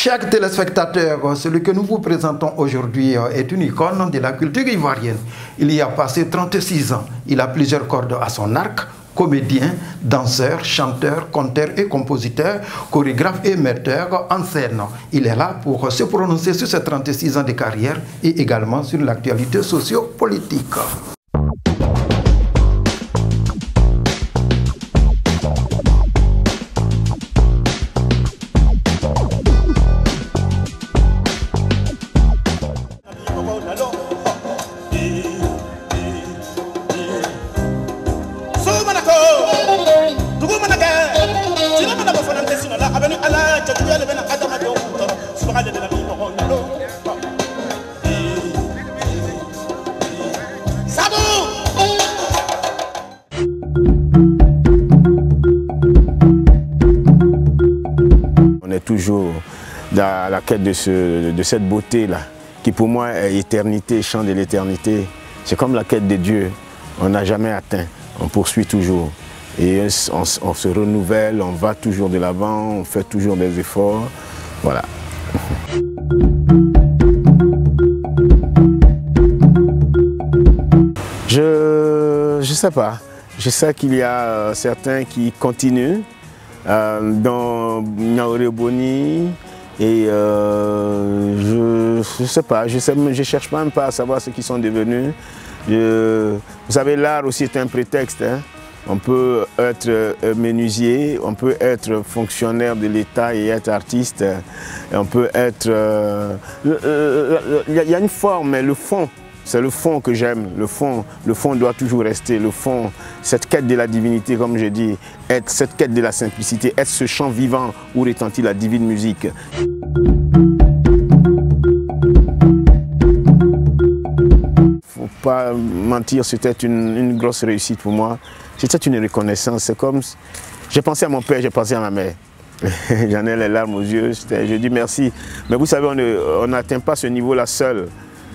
Chers téléspectateurs, celui que nous vous présentons aujourd'hui est une icône de la culture ivoirienne. Il y a passé 36 ans. Il a plusieurs cordes à son arc. Comédien, danseur, chanteur, conteur et compositeur, chorégraphe et metteur en scène. Il est là pour se prononcer sur ses 36 ans de carrière et également sur l'actualité socio-politique. On est toujours dans la quête de cette beauté-là, qui pour moi est éternité, chant de l'éternité. C'est comme la quête de Dieu, on n'a jamais atteint, on poursuit toujours. Et on se renouvelle, on va toujours de l'avant, on fait toujours des efforts, voilà. Je sais pas, je sais qu'il y a certains qui continuent, dans Niaouré Boni, et je sais pas, je cherche même pas à savoir ce qu'ils sont devenus. Vous savez, l'art aussi est un prétexte, hein. On peut être menuisier, on peut être fonctionnaire de l'État et être artiste, on peut être... Il y a une forme, mais le fond, c'est le fond que j'aime. Le fond doit toujours rester. Le fond, cette quête de la divinité, comme je dis, être cette quête de la simplicité, être ce chant vivant où retentit la divine musique. Faut pas mentir, c'était une grosse réussite pour moi. C'était une reconnaissance. C'est comme, j'ai pensé à mon père, j'ai pensé à ma mère. J'en ai les larmes aux yeux. Je dis merci. Mais vous savez, on n'atteint pas ce niveau-là seul.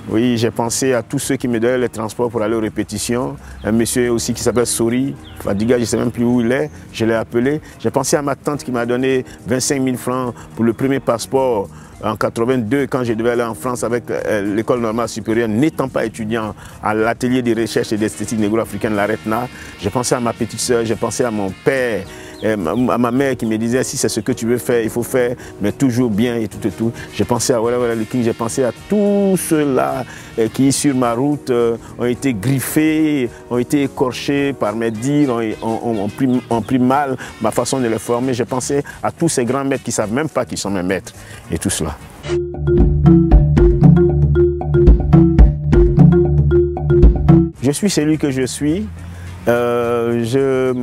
Oui, j'ai pensé à tous ceux qui me donnaient les transports pour aller aux répétitions. Un monsieur aussi qui s'appelle Sori, Fadiga, je ne sais même plus où il est, je l'ai appelé. J'ai pensé à ma tante qui m'a donné 25 000 francs pour le premier passeport en 82, quand je devais aller en France avec l'école normale supérieure, n'étant pas étudiant à l'atelier de recherche et d'esthétique négro-africaine, la RETNA. J'ai pensé à ma petite soeur, j'ai pensé à mon père, à ma mère qui me disait si c'est ce que tu veux faire, il faut faire, mais toujours bien et tout et tout. J'ai pensé à Voilà le King, j'ai pensé à tous ceux-là qui sur ma route ont été griffés, ont été écorchés par mes dires, ont pris mal ma façon de les former. J'ai pensé à tous ces grands maîtres qui ne savent même pas qu'ils sont mes maîtres et tout cela. Je suis celui que je suis, je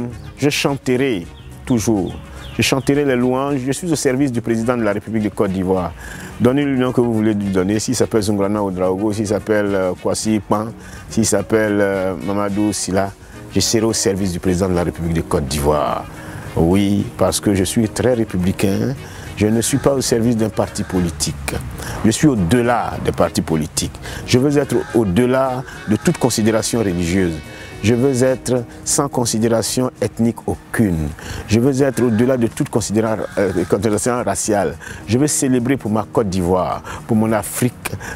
chanterai toujours, je chanterai les louanges, je suis au service du président de la République de Côte d'Ivoire. Donnez-lui le nom que vous voulez lui donner, s'il s'appelle Zungrana Ouedraogo, s'il s'appelle Kwasi Pan, s'il s'appelle Mamadou Silla, je serai au service du président de la République de Côte d'Ivoire. Oui, parce que je suis très républicain. Je ne suis pas au service d'un parti politique. Je suis au-delà des partis politiques. Je veux être au-delà de toute considération religieuse. Je veux être sans considération ethnique aucune. Je veux être au-delà de toute considération raciale. Je veux célébrer pour ma Côte d'Ivoire, pour mon Afrique,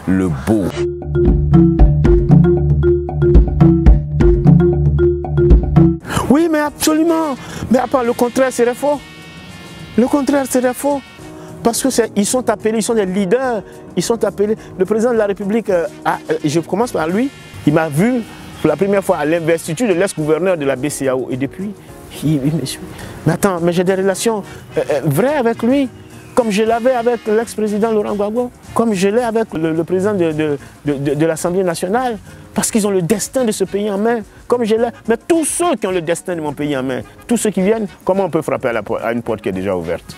le beau. Oui, mais absolument. Mais à part le contraire, c'est faux. Le contraire, c'est faux. Parce qu'ils sont appelés, ils sont des leaders, ils sont appelés. Le président de la République, je commence par lui, il m'a vu pour la première fois à l'investiture de l'ex-gouverneur de la BCEAO. Et depuis, il me suit. Mais attends, mais j'ai des relations vraies avec lui, comme je l'avais avec l'ex-président Laurent Gbagbo, comme je l'ai avec le président de l'Assemblée nationale, parce qu'ils ont le destin de ce pays en main, comme je l'ai. Mais tous ceux qui ont le destin de mon pays en main, tous ceux qui viennent, comment on peut frapper à une porte qui est déjà ouverte?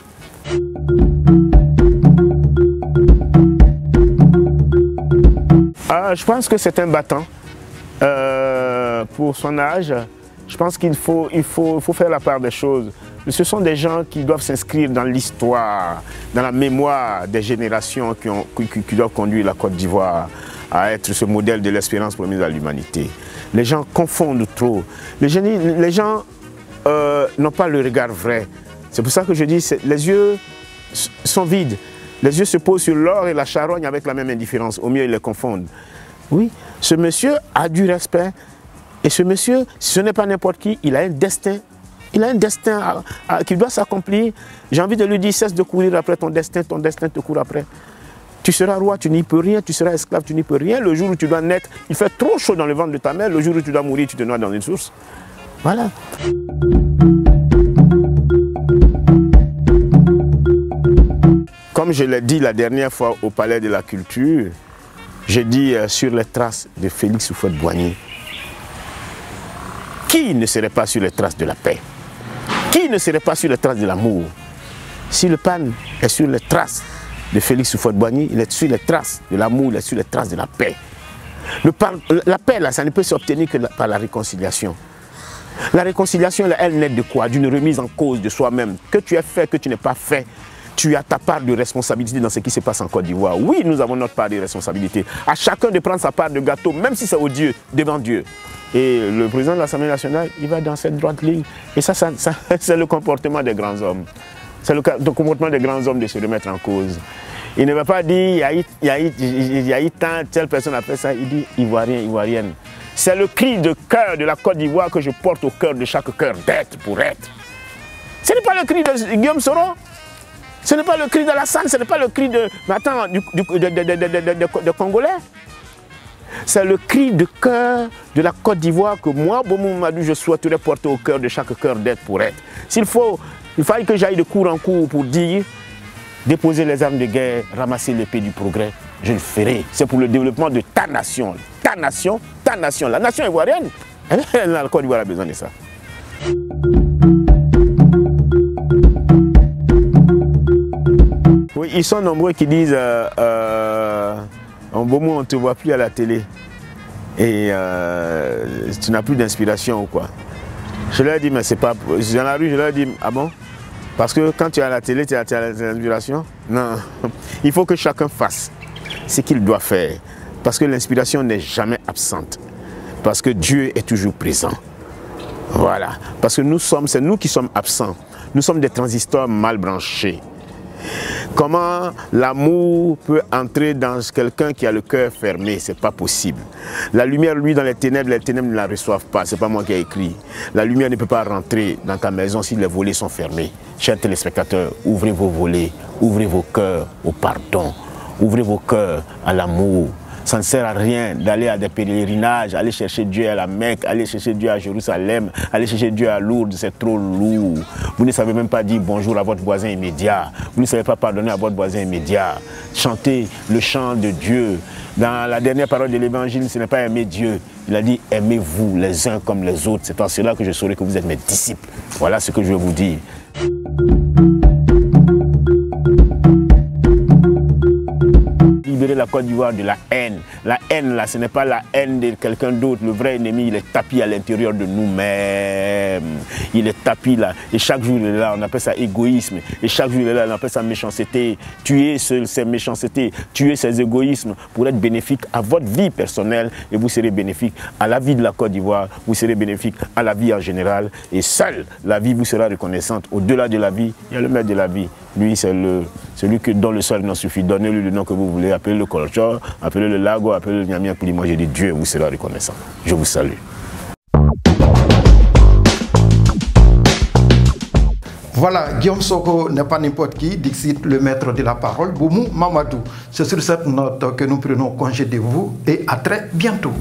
Je pense que c'est un battant. Pour son âge, je pense qu'il faut faire la part des choses. Ce sont des gens qui doivent s'inscrire dans l'histoire, dans la mémoire des générations qui doivent conduire la Côte d'Ivoire à être ce modèle de l'espérance promise à l'humanité. Les gens confondent trop. Les gens n'ont pas le regard vrai. C'est pour ça que je dis, les yeux sont vides. Les yeux se posent sur l'or et la charogne avec la même indifférence. Au mieux, ils les confondent. Oui, ce monsieur a du respect. Et ce monsieur, ce n'est pas n'importe qui, il a un destin. Il a un destin qui doit s'accomplir. J'ai envie de lui dire, cesse de courir après ton destin te court après. Tu seras roi, tu n'y peux rien, tu seras esclave, tu n'y peux rien. Le jour où tu dois naître, il fait trop chaud dans le ventre de ta mère. Le jour où tu dois mourir, tu te noies dans une source. Voilà. Comme je l'ai dit la dernière fois au Palais de la Culture, j'ai dit sur les traces de Félix Houphouët-Boigny. Qui ne serait pas sur les traces de la paix? Qui ne serait pas sur les traces de l'amour? Si le PAN est sur les traces de Félix Houphouët-Boigny, il est sur les traces de l'amour, il est sur les traces de la paix. La paix, là, ça ne peut s'obtenir que par la réconciliation. La réconciliation, là, elle naît de quoi? D'une remise en cause de soi-même. Que tu aies fait, que tu n'aies pas fait, tu as ta part de responsabilité dans ce qui se passe en Côte d'Ivoire. Oui, nous avons notre part de responsabilité. À chacun de prendre sa part de gâteau, même si c'est odieux, devant Dieu. Et le président de l'Assemblée nationale, il va dans cette droite ligne. Et ça c'est le comportement des grands hommes. C'est le comportement des grands hommes de se remettre en cause. Il ne va pas dire, il y a eu tant, telle personne a fait ça, il dit Ivoirien, Ivoirienne. C'est le cri de cœur de la Côte d'Ivoire que je porte au cœur de chaque cœur, d'être pour être. Ce n'est pas le cri de Guillaume Soro, ce n'est pas le cri d'Alassane, ce n'est pas le cri de Congolais. C'est le cri de cœur de la Côte d'Ivoire que moi, Bomou Mamadou, je souhaiterais porter au cœur de chaque cœur d'être pour être. S'il faut, il faille que j'aille de cours en cours pour dire, déposer les armes de guerre, ramasser l'épée du progrès, je le ferai. C'est pour le développement de ta nation, la nation ivoirienne. La Côte d'Ivoire a besoin de ça. Oui, ils sont nombreux qui disent en beau mot, on ne te voit plus à la télé et tu n'as plus d'inspiration ou quoi. Je leur ai dit, mais c'est pas... Dans la rue, je leur ai dit, ah bon? Parce que quand tu es à la télé, tu as l'inspiration? Non. Il faut que chacun fasse ce qu'il doit faire. Parce que l'inspiration n'est jamais absente. Parce que Dieu est toujours présent. Voilà. Parce que c'est nous qui sommes absents. Nous sommes des transistors mal branchés. Comment l'amour peut entrer dans quelqu'un qui a le cœur fermé? C'est pas possible. La lumière, lui, dans les ténèbres ne la reçoivent pas. C'est pas moi qui ai écrit. La lumière ne peut pas rentrer dans ta maison si les volets sont fermés. Chers téléspectateurs, ouvrez vos volets, ouvrez vos cœurs au pardon, ouvrez vos cœurs à l'amour. Ça ne sert à rien d'aller à des pèlerinages, aller chercher Dieu à la Mecque, aller chercher Dieu à Jérusalem, aller chercher Dieu à Lourdes, c'est trop lourd. Vous ne savez même pas dire bonjour à votre voisin immédiat. Vous ne savez pas pardonner à votre voisin immédiat. Chantez le chant de Dieu. Dans la dernière parole de l'Évangile, ce n'est pas aimer Dieu. Il a dit aimez-vous les uns comme les autres. C'est en cela que je saurai que vous êtes mes disciples. Voilà ce que je vais vous dire. Libérer la Côte d'Ivoire de la haine. La haine, là, ce n'est pas la haine de quelqu'un d'autre. Le vrai ennemi, il est tapis à l'intérieur de nous-mêmes. Il est tapis là. Et chaque jour, il est là. On appelle ça égoïsme. Et chaque jour, il est là. On appelle ça méchanceté. Tuer ces méchancetés, tuer ces égoïsmes pour être bénéfique à votre vie personnelle. Et vous serez bénéfique à la vie de la Côte d'Ivoire. Vous serez bénéfique à la vie en général. Et seule la vie vous sera reconnaissante. Au-delà de la vie, il y a le maître de la vie. Lui, c'est celui dont le seul nom suffit. Donnez-lui le nom que vous voulez. Appelez-le Kolchor, appelez-le Lago, appelez-le Nyamia Pouli. Moi, j'ai dit Dieu vous sera reconnaissant. Je vous salue. Voilà, Guillaume Soro n'est pas n'importe qui, dixit le maître de la parole, Bomou Mamadou. C'est sur cette note que nous prenons congé de vous et à très bientôt.